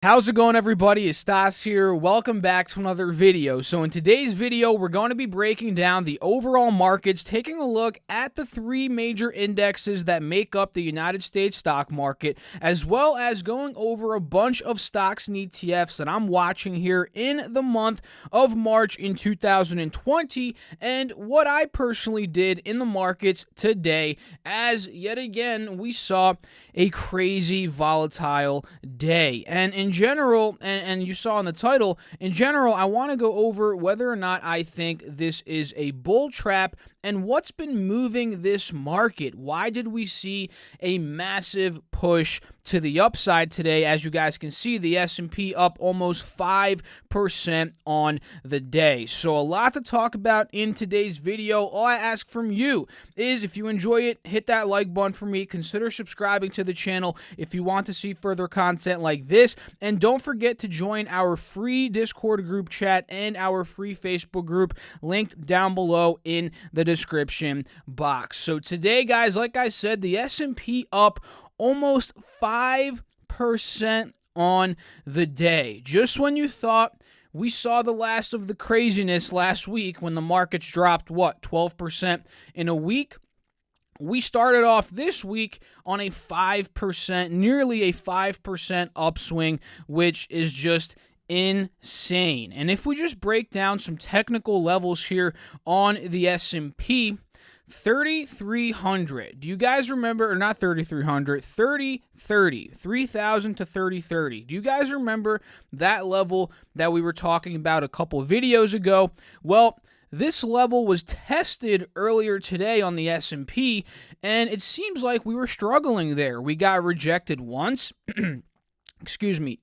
How's it going, everybody? It's Stas here. Welcome back to another video. So in today's video, we're going to be breaking down the overall markets, taking a look at the three major indexes that make up the United States stock market, as well as going over a bunch of stocks and ETFs that I'm watching here in the month of March in 2020, and what I personally did in the markets today, as yet again, we saw a crazy volatile day. And in general, and you saw in the title, in general, I want to go over whether or not I think this is a bull trap and what's been moving this market. Why did we see a massive push to the upside today? As you guys can see, the S&P up almost 5% on the day. So a lot to talk about in today's video. All I ask from you is, if you enjoy it, hit that like button for me. Consider subscribing to the channel if you want to see further content like this. And don't forget to join our free Discord group chat and our free Facebook group linked down below in the description box. So today, guys, like I said, the S&P up almost 5% on the day. Just when you thought we saw the last of the craziness last week when the markets dropped, 12% in a week, we started off this week on a 5%, nearly a 5% upswing, which is just insane. And if we just break down some technical levels here on the S&P, 3,300. Do you guys remember, or not 3,300, 3030, 3,000 to 3030. Do you guys remember that level that we were talking about a couple of videos ago? Well, this level was tested earlier today on the S&P, and it seems like we were struggling there. We got rejected once,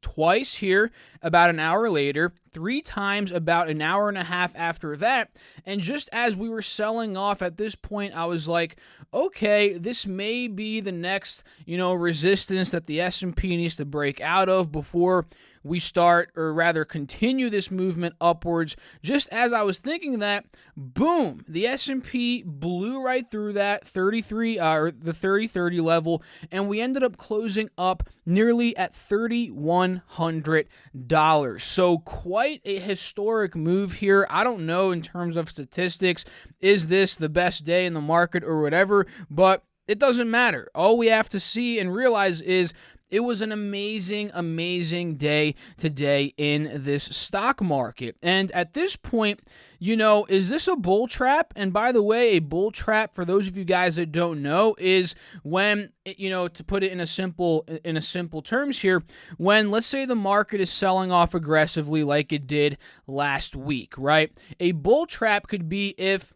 twice here about an hour later, 3 times about an hour and a half after that. And just as we were selling off at this point, I was like, okay, this may be the next, resistance that the S&P needs to break out of before we start, or rather continue, this movement upwards. Just as I was thinking that, boom, the S&P blew right through that 33 or the 3030 level, and we ended up closing up nearly at $3,100. So quite a historic move here. I don't know in terms of statistics, is this the best day in the market or whatever, but it doesn't matter. All we have to see and realize is it was an amazing, amazing day today in this stock market. And at this point, is this a bull trap? And by the way, a bull trap, for those of you guys that don't know, is when, to put it in a simple terms here, when, let's say, the market is selling off aggressively like it did last week, right? A bull trap could be if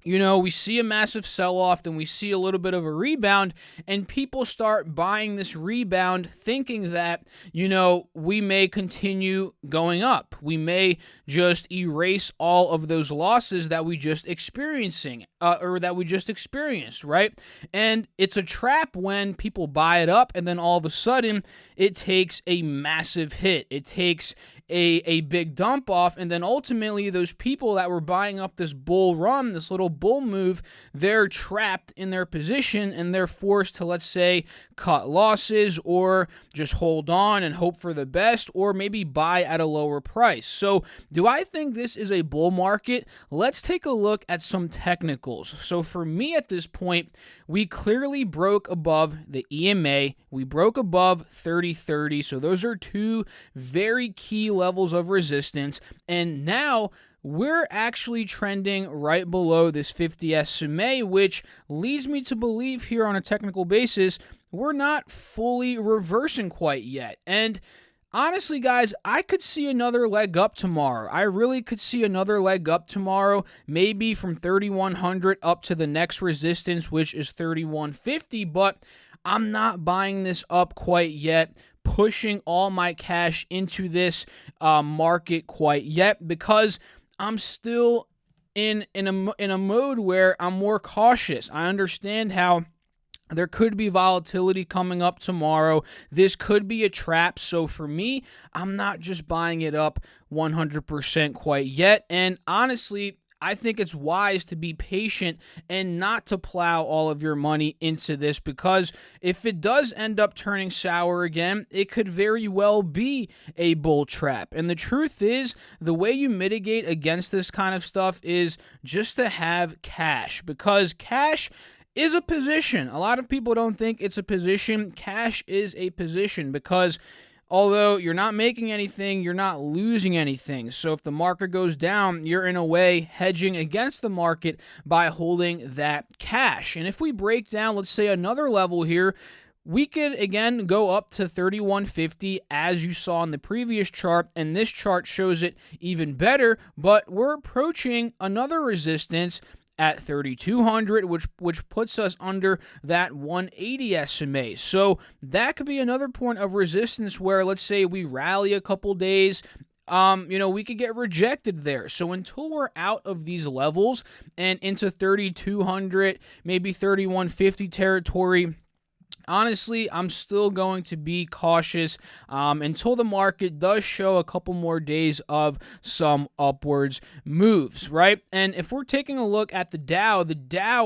we see a massive sell-off, then we see a little bit of a rebound, and people start buying this rebound thinking that, we may continue going up. We may just erase all of those losses that we just experienced, right? And it's a trap when people buy it up, and then all of a sudden, it takes a massive hit. It takes a big dump off, and then ultimately those people that were buying up this bull run, this little bull move, they're trapped in their position, and they're forced to, let's say, cut losses or just hold on and hope for the best, or maybe buy at a lower price. So do I think this is a bull market? Let's take a look at some technicals. So for me at this point, we clearly broke above the EMA. We broke above 3030. So those are two very key levels of resistance. And now we're actually trending right below this 50 SMA, which leads me to believe here on a technical basis, we're not fully reversing quite yet. And honestly, guys, I could see another leg up tomorrow. I really could see another leg up tomorrow, maybe from 3,100 up to the next resistance, which is 3,150, but I'm not buying this up quite yet, pushing all my cash into this market quite yet, because I'm still in a mode where I'm more cautious. I understand how there could be volatility coming up tomorrow. This could be a trap. So for me, I'm not just buying it up 100% quite yet. And honestly, I think it's wise to be patient and not to plow all of your money into this, because if it does end up turning sour again, it could very well be a bull trap. And the truth is, the way you mitigate against this kind of stuff is just to have cash, because cash is a position. A lot of people don't think it's a position. Cash is a position, because although you're not making anything, you're not losing anything. So if the market goes down, you're in a way hedging against the market by holding that cash. And if we break down, let's say, another level here, we could again go up to 3150 as you saw in the previous chart, and this chart shows it even better, but we're approaching another resistance at 3,200, which puts us under that 180 SMA. So that could be another point of resistance where, let's say, we rally a couple days, we could get rejected there. So until we're out of these levels and into 3,200, maybe 3,150 territory, honestly, I'm still going to be cautious until the market does show a couple more days of some upwards moves, right? And if we're taking a look at the Dow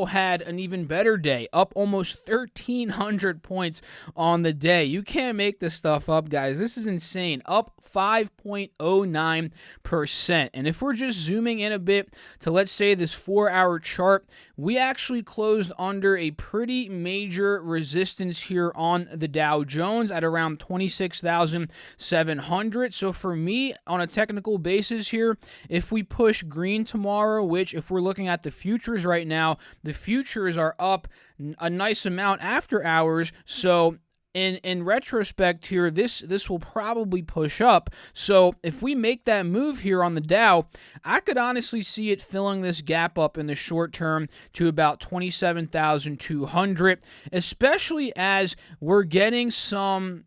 had an even better day, up almost 1,300 points on the day. You can't make this stuff up, guys. This is insane. Up 5.09%. And if we're just zooming in a bit to, let's say, this 4-hour chart, we actually closed under a pretty major resistance here on the Dow Jones at around 26,700. So for me, on a technical basis here, if we push green tomorrow, which if we're looking at the futures right now, the futures are up a nice amount after hours. So in retrospect here, this will probably push up. So if we make that move here on the Dow, I could honestly see it filling this gap up in the short term to about 27,200, especially as we're getting some.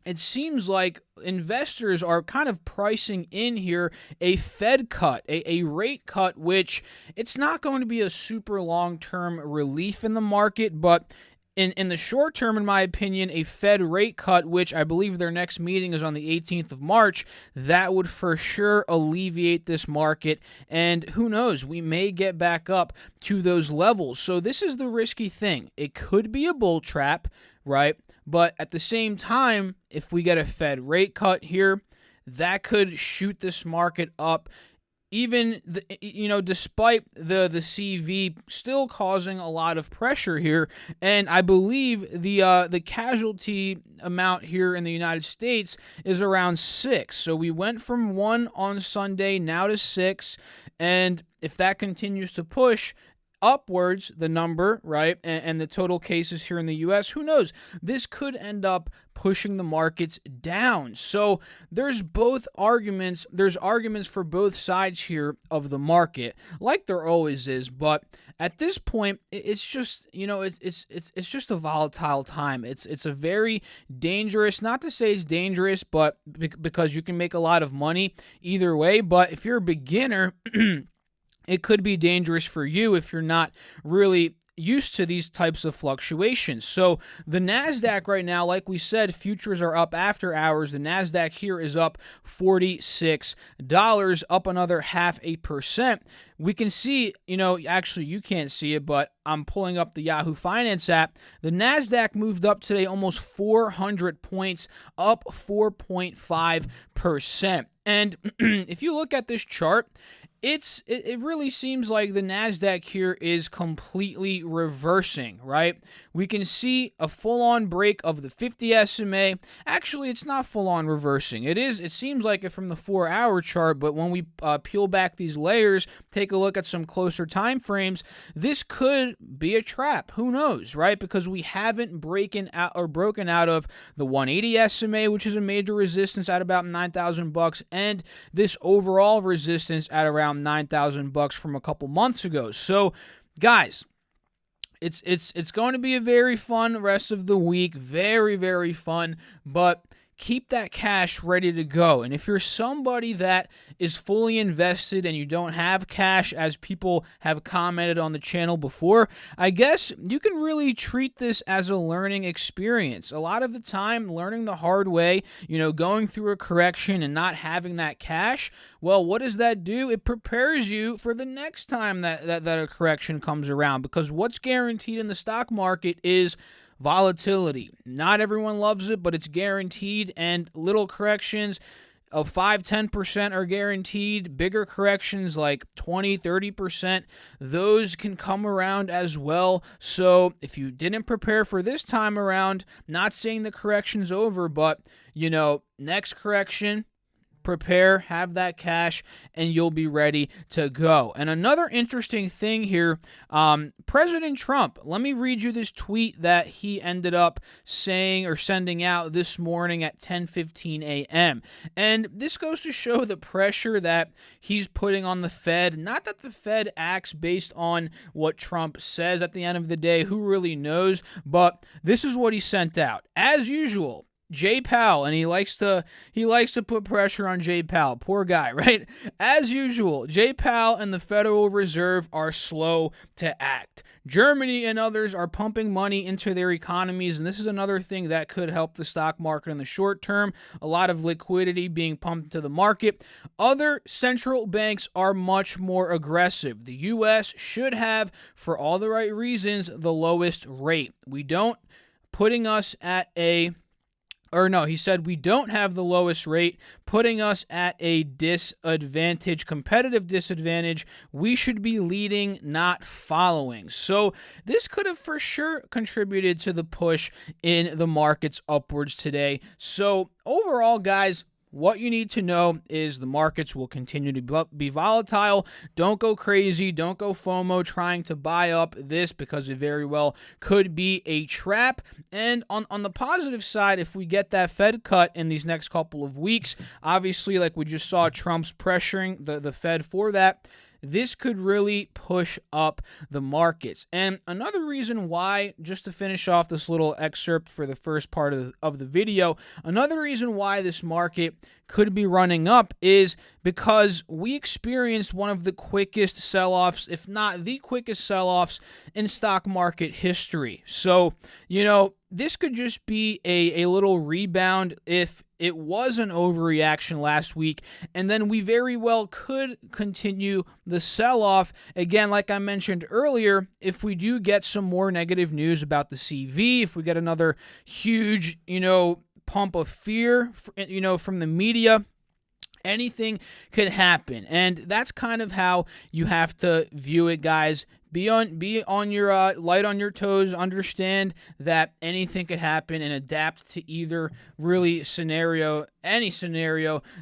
It seems like investors are kind of pricing in here a Fed cut, a rate cut, which it's not going to be a super long-term relief in the market, but in the short term, in my opinion, a Fed rate cut, which I believe their next meeting is on the 18th of March, that would for sure alleviate this market. And who knows, we may get back up to those levels. So this is the risky thing. It could be a bull trap, right? But at the same time, if we get a Fed rate cut here, that could shoot this market up. Even despite the CV still causing a lot of pressure here, and I believe the casualty amount here in the United States is around 6. So we went from 1 on Sunday now to 6, and if that continues to push upwards, the number, right, and the total cases here in the U.S., who knows? This could end up pushing the markets down. So there's both arguments. There's arguments for both sides here of the market, like there always is. But at this point, it's just it's just a volatile time. It's a very dangerous. Not to say it's dangerous, but because you can make a lot of money either way. But if you're a beginner, it could be dangerous for you if you're not really used to these types of fluctuations. So the NASDAQ right now, like we said, futures are up after hours. The NASDAQ here is up $46, up another 0.5%. We can see, actually you can't see it, but I'm pulling up the Yahoo Finance app. The NASDAQ moved up today almost 400 points, up 4.5%. And if you look at this chart, it really seems like the NASDAQ here is completely reversing, right? We can see a full-on break of the 50 SMA. Actually, it's not full-on reversing. It seems like it from the 4-hour chart, but when we peel back these layers, take a look at some closer time frames, this could be a trap. Who knows, right? Because we haven't broken out of the 180 SMA, which is a major resistance at about $9,000, and this overall resistance at around $9,000 from a couple months ago. So, guys, it's going to be a very fun rest of the week. Very, very fun. But keep that cash ready to go. And if you're somebody that is fully invested and you don't have cash, as people have commented on the channel before, I guess you can really treat this as a learning experience. A lot of the time, learning the hard way, going through a correction and not having that cash, well, what does that do? It prepares you for the next time that a correction comes around, because what's guaranteed in the stock market is volatility. Not everyone loves it, but it's guaranteed, and little corrections of 5-10% are guaranteed. Bigger corrections like 20-30%, those can come around as well. So if you didn't prepare for this time around, not saying the correction's over, but next correction, prepare, have that cash, and you'll be ready to go. And another interesting thing here, President Trump, let me read you this tweet that he ended up saying or sending out this morning at 10:15 a.m. And this goes to show the pressure that he's putting on the Fed. Not that the Fed acts based on what Trump says at the end of the day, who really knows, but this is what he sent out. As usual, Jay Powell, and he likes to put pressure on Jay Powell. Poor guy, right? As usual, Jay Powell and the Federal Reserve are slow to act. Germany and others are pumping money into their economies, and this is another thing that could help the stock market in the short term. A lot of liquidity being pumped into the market. Other central banks are much more aggressive. The U.S. should have, for all the right reasons, the lowest rate. He said we don't have the lowest rate, putting us at a disadvantage, competitive disadvantage. We should be leading, not following. So this could have for sure contributed to the push in the markets upwards today. So overall, guys, what you need to know is the markets will continue to be volatile. Don't go crazy. Don't go FOMO trying to buy up this, because it very well could be a trap. And on the positive side, if we get that Fed cut in these next couple of weeks, obviously, like we just saw Trump's pressuring the Fed for that, this could really push up the markets. And another reason why, just to finish off this little excerpt for the first part of the video, another reason why this market could be running up is because we experienced one of the quickest sell-offs, if not the quickest sell-offs in stock market history. So, this could just be a little rebound if it was an overreaction last week, and then we very well could continue the sell-off. Again, like I mentioned earlier, if we do get some more negative news about the CV, if we get another huge, pump of fear, from the media, anything could happen. And that's kind of how you have to view it, guys. Be on your light on your toes. Understand that anything could happen, and adapt to either any scenario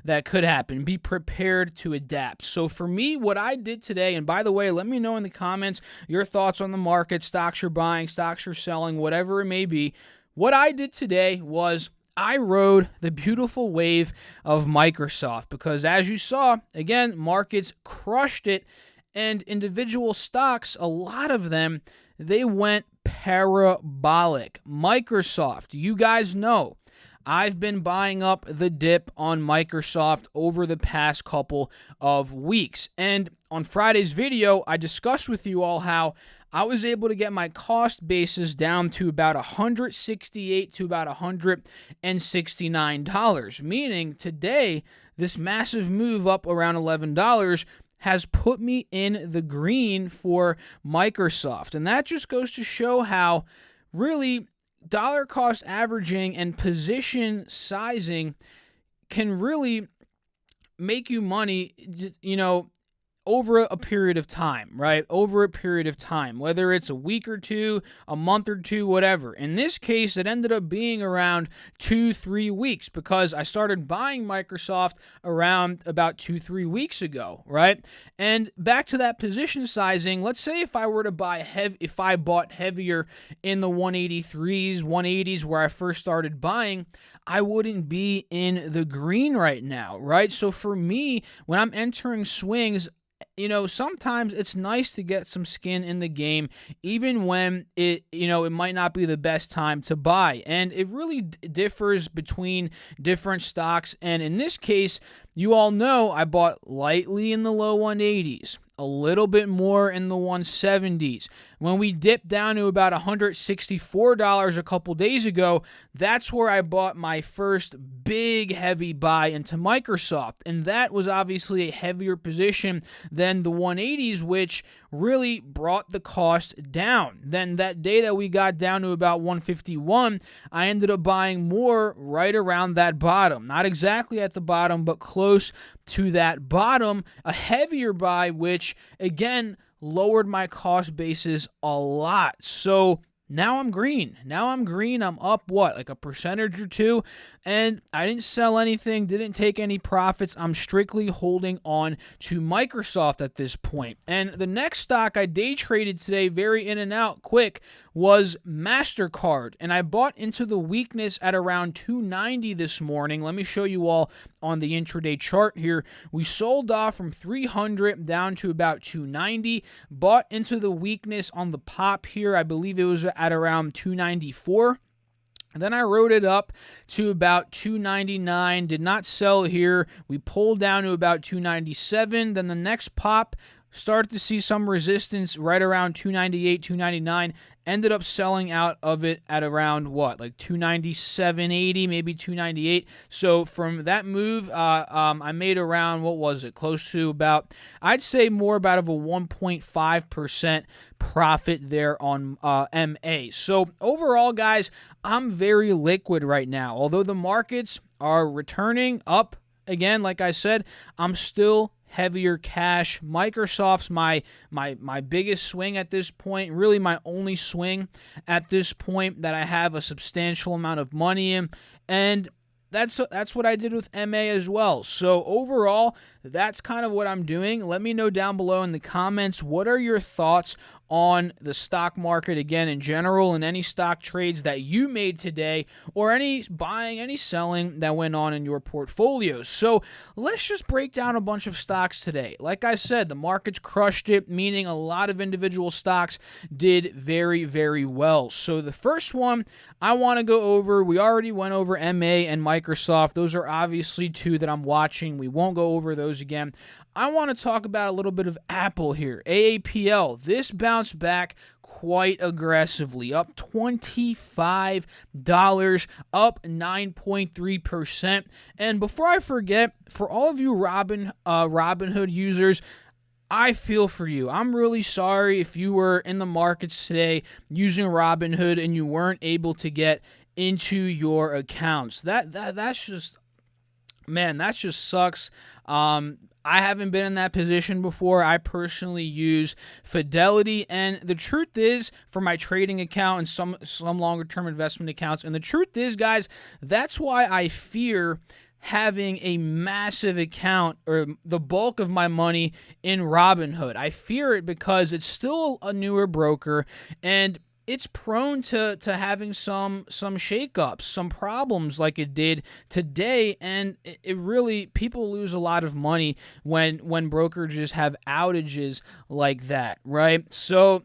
that could happen. Be prepared to adapt. So for me, what I did today, and by the way, let me know in the comments your thoughts on the market, stocks you're buying, stocks you're selling, whatever it may be. What I did today was I rode the beautiful wave of Microsoft, because as you saw, again, markets crushed it. And individual stocks, a lot of them, they went parabolic. Microsoft, you guys know, I've been buying up the dip on Microsoft over the past couple of weeks. And on Friday's video, I discussed with you all how I was able to get my cost basis down to about $168 to about $169, meaning today, this massive move up around $11 has put me in the green for Microsoft. And that just goes to show how really dollar cost averaging and position sizing can really make you money, over a period of time, right? Over a period of time, whether it's a week or two, a month or two, whatever. In this case, it ended up being around 2-3 weeks, because I started buying Microsoft around about 2-3 weeks ago, right? And back to that position sizing, let's say if I were to buy if I bought heavier in the 183s, 180s where I first started buying, I wouldn't be in the green right now, right? So for me, when I'm entering swings, sometimes it's nice to get some skin in the game, even when it might not be the best time to buy. And it really differs between different stocks. And in this case, you all know I bought lightly in the low 180s, a little bit more in the 170s. When we dipped down to about $164 a couple days ago, that's where I bought my first big heavy buy into Microsoft. And that was obviously a heavier position than the 180s, which really brought the cost down. Then that day that we got down to about 151, I ended up buying more right around that bottom. Not exactly at the bottom, but close to that bottom. A heavier buy, which again lowered my cost basis a lot. So now I'm green. I'm up like a percentage or two, and I didn't sell anything, didn't take any profits. I'm strictly holding on to Microsoft at this point. And the next stock I day traded today, very in and out quick, was MasterCard, and I bought into the weakness at around 290 this morning. Let me show you all on the intraday chart here. We sold off from 300 down to about 290, bought into the weakness on the pop here. I believe it was at around 294. Then I rode it up to about 299, did not sell here. We pulled down to about 297. Then the next pop, started to see some resistance right around 298, 299. Ended up selling out of it at around like 297.80, maybe 298. So from that move, I made around, close to about, I'd say more about of a 1.5% profit there on MA. So overall, guys, I'm very liquid right now. Although the markets are returning up again, like I said, I'm still heavier cash. Microsoft's my biggest swing at this point, really my only swing at this point that I have a substantial amount of money in, and that's what I did with MA as well. So overall, that's kind of what I'm doing. Let me know down below in the comments, what are your thoughts on the stock market again in general, and any stock trades that you made today, or any buying, any selling that went on in your portfolios. So let's just break down a bunch of stocks today. Like I said, the markets crushed it, meaning a lot of individual stocks did very, very well. So the first one I want to go over, we already went over MA and Microsoft. Those are obviously two that I'm watching. We won't go over those again. I want to talk about a little bit of Apple here. AAPL, this bounced back quite aggressively, up $25, up 9.3%. And before I forget, for all of you Robinhood users, I feel for you. I'm really sorry if you were in the markets today using Robinhood and you weren't able to get into your accounts. That's just, man, that just sucks. I haven't been in that position before. I personally use Fidelity, and the truth is, for my trading account and some longer-term investment accounts, and the truth is, guys, that's why I fear having a massive account or the bulk of my money in Robinhood. I fear it because it's still a newer broker, and it's prone to having some shakeups, some problems like it did today, and it really, people lose a lot of money when brokerages have outages like that, right? So,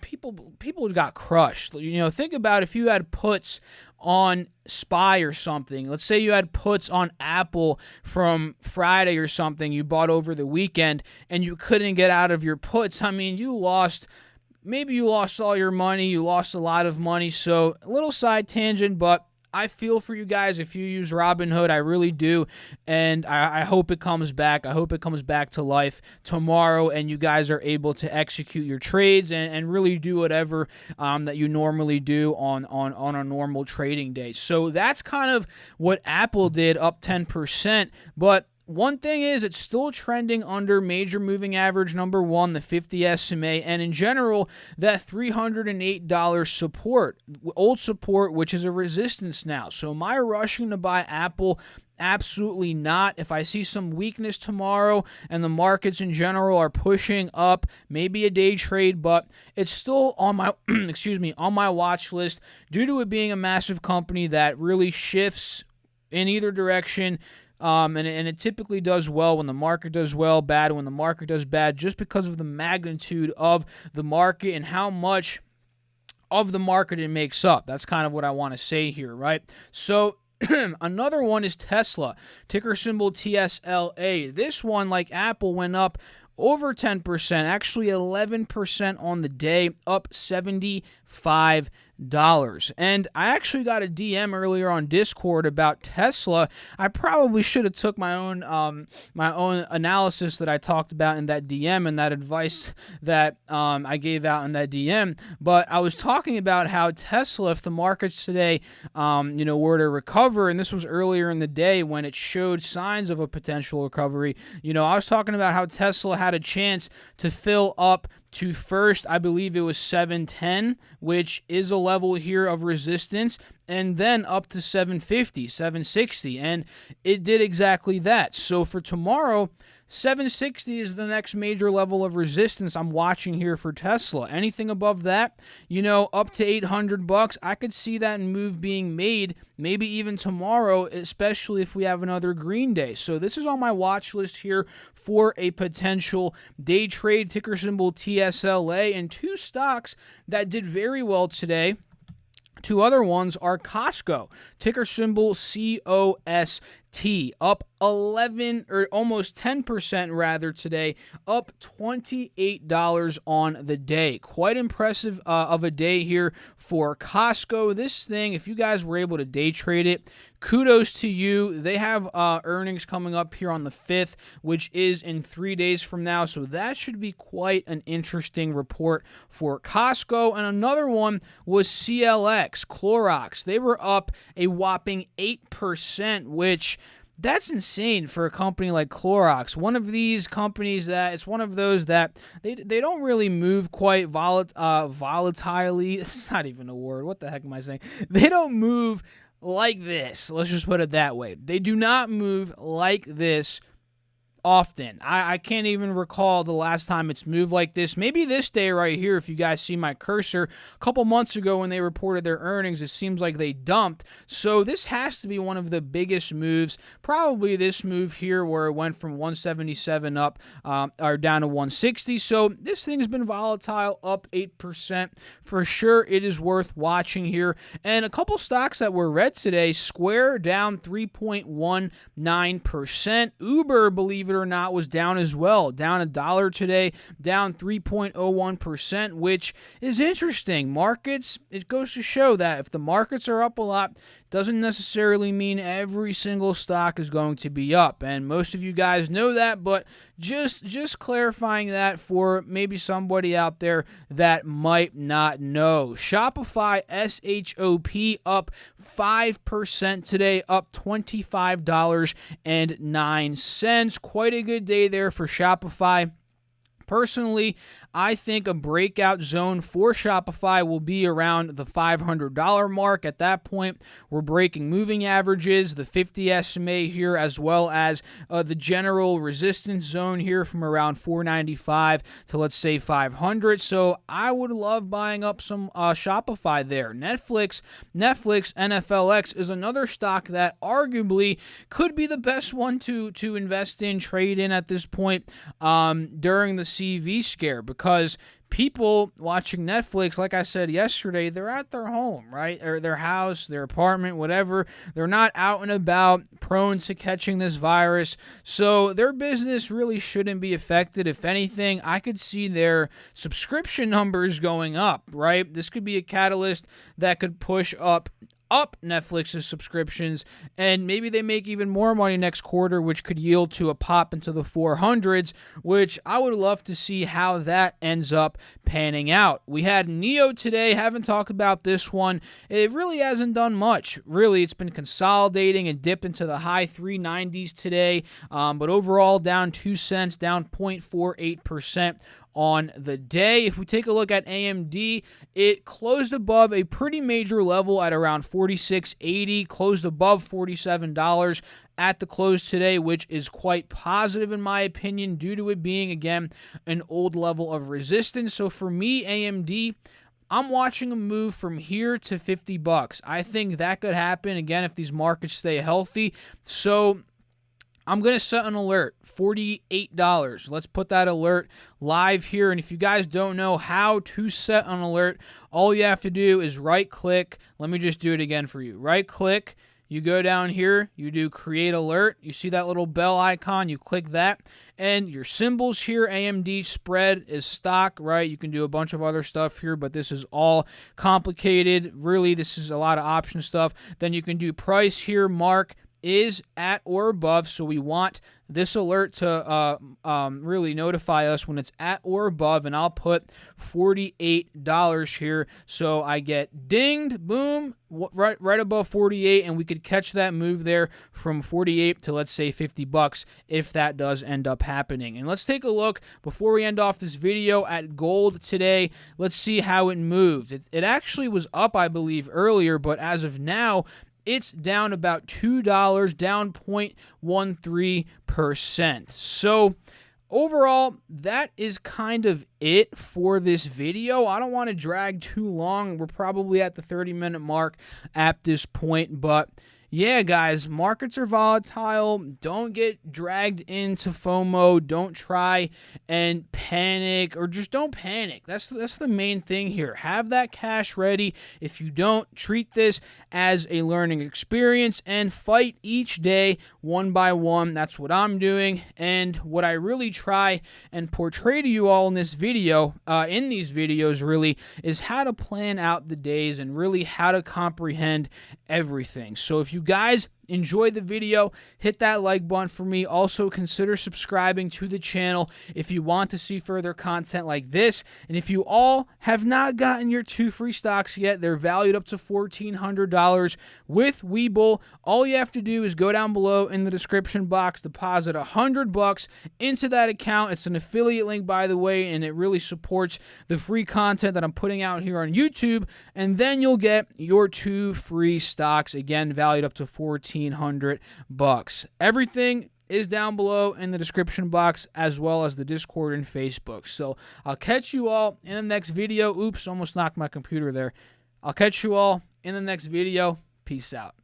people got crushed. Think about if you had puts on SPY or something. Let's say you had puts on Apple from Friday or something you bought over the weekend, and you couldn't get out of your puts. I mean, maybe you lost all your money, you lost a lot of money. So a little side tangent, but I feel for you guys if you use Robinhood. I really do, and I hope it comes back. I hope it comes back to life tomorrow, and you guys are able to execute your trades and really do whatever that you normally do on a normal trading day. So that's kind of what Apple did, up 10%, but one thing is, it's still trending under major moving average number 1, the 50 SMA, and in general, that $308 support, old support, which is a resistance now. So am I rushing to buy Apple? Absolutely not. If I see some weakness tomorrow and the markets in general are pushing up, maybe a day trade, but it's still on my on my watch list due to it being a massive company that really shifts in either direction and it typically does well when the market does well, bad when the market does bad, just because of the magnitude of the market and how much of the market it makes up. That's kind of what I want to say here, right? So another one is Tesla, ticker symbol TSLA. This one, like Apple, went up over 10%, actually 11% on the day, up $75. And I actually got a DM earlier on Discord about Tesla. I probably should have took my own analysis that I talked about in that DM and that advice that I gave out in that DM. But I was talking about how Tesla, if the markets today, were to recover, and this was earlier in the day when it showed signs of a potential recovery. I was talking about how Tesla had a chance to fill up to first, I believe it was 710, which is a level here of resistance, and then up to 750, 760, and it did exactly that. So for tomorrow, 760 is the next major level of resistance I'm watching here for Tesla. Anything above that, up to $800, I could see that move being made, maybe even tomorrow, especially if we have another green day. So this is on my watch list here for a potential day trade, ticker symbol TSLA, and two stocks that did very well today. Two other ones are Costco, ticker symbol COST, up 11 or almost 10% rather today, up $28 on the day. Quite impressive of a day here for Costco. This thing, if you guys were able to day trade it, kudos to you. They have earnings coming up here on the 5th, which is in 3 days from now. So that should be quite an interesting report for Costco. And another one was CLX, Clorox. They were up a whopping 8%, which that's insane for a company like Clorox. One of these companies that it's one of those that they don't really move quite volatilely. It's not even a word. What the heck am I saying? They don't move like this. Let's just put it that way. They do not move like this often. I can't even recall the last time it's moved like this. Maybe this day right here, if you guys see my cursor, a couple months ago when they reported their earnings, it seems like they dumped. So this has to be one of the biggest moves, probably this move here where it went from 177 up or down to 160. So this thing's been volatile, up 8%. For sure, it is worth watching here. And a couple stocks that were red today, Square down 3.19%. Uber, believe it or not, was down as well, down $1 today, down 3.01%, which is interesting. Markets, it goes to show that if the markets are up a lot, doesn't necessarily mean every single stock is going to be up. And most of you guys know that, but just clarifying that for maybe somebody out there that might not know. Shopify, SHOP, up 5% today, up $25.09. Quite a good day there for Shopify. Personally, I think a breakout zone for Shopify will be around the $500 mark. At that point, we're breaking moving averages, the 50 SMA here, as well as the general resistance zone here from around $495 to, let's say, $500. So I would love buying up some Shopify there. Netflix, NFLX is another stock that arguably could be the best one to invest in, trade in at this point during the CV scare, because people watching Netflix, like I said yesterday, they're at their home, right? Or their house, their apartment, whatever. They're not out and about, prone to catching this virus. So their business really shouldn't be affected. If anything, I could see their subscription numbers going up, right? This could be a catalyst that could push up Netflix's subscriptions, and maybe they make even more money next quarter, which could yield to a pop into the 400s, which I would love to see how that ends up panning out. We had NEO today. Haven't talked about this one. It really hasn't done much. Really, it's been consolidating and dipped into the high 390s today, but overall down 2 cents, down 0.48% on the day. If we take a look at AMD, it closed above a pretty major level at around $46.80, closed above $47 at the close today, which is quite positive in my opinion due to it being, again, an old level of resistance. So for me, AMD, I'm watching a move from here to $50. I think that could happen, again, if these markets stay healthy. So I'm going to set an alert, $48. Let's put that alert live here. And if you guys don't know how to set an alert, all you have to do is right-click. Let me just do it again for you. Right-click. You go down here, you do create alert. You see that little bell icon, you click that. And your symbols here, AMD spread is stock, right? You can do a bunch of other stuff here, but this is all complicated. Really, this is a lot of option stuff. Then you can do price here, mark is at or above, so we want this alert to really notify us when it's at or above, and I'll put $48 here, so I get dinged, boom, right above 48, and we could catch that move there from 48 to, let's say, $50 if that does end up happening. And let's take a look before we end off this video at gold today. Let's see how it moved. It actually was up, I believe, earlier, but as of now, it's down about $2, down 0.13%. So overall, that is kind of it for this video. I don't want to drag too long. We're probably at the 30-minute mark at this point, but yeah, guys, markets are volatile. Don't get dragged into FOMO. Don't try and panic, or just don't panic. That's the main thing here. Have that cash ready. If you don't, treat this as a learning experience and fight each day one by one. That's what I'm doing. And what I really try and portray to you all in this video, in these videos really, is how to plan out the days and really how to comprehend everything. So if you guys enjoyed the video, hit that like button for me. Also, consider subscribing to the channel if you want to see further content like this. And if you all have not gotten your 2 free stocks yet, they're valued up to $1,400 with Webull. All you have to do is go down below in the description box, deposit $100 into that account. It's an affiliate link, by the way, and it really supports the free content that I'm putting out here on YouTube. And then you'll get your 2 free stocks, again, valued up to $1,400. Everything is down below in the description box, as well as the Discord and Facebook. So I'll catch you all in the next video. Oops, almost knocked my computer there. I'll catch you all in the next video. Peace out.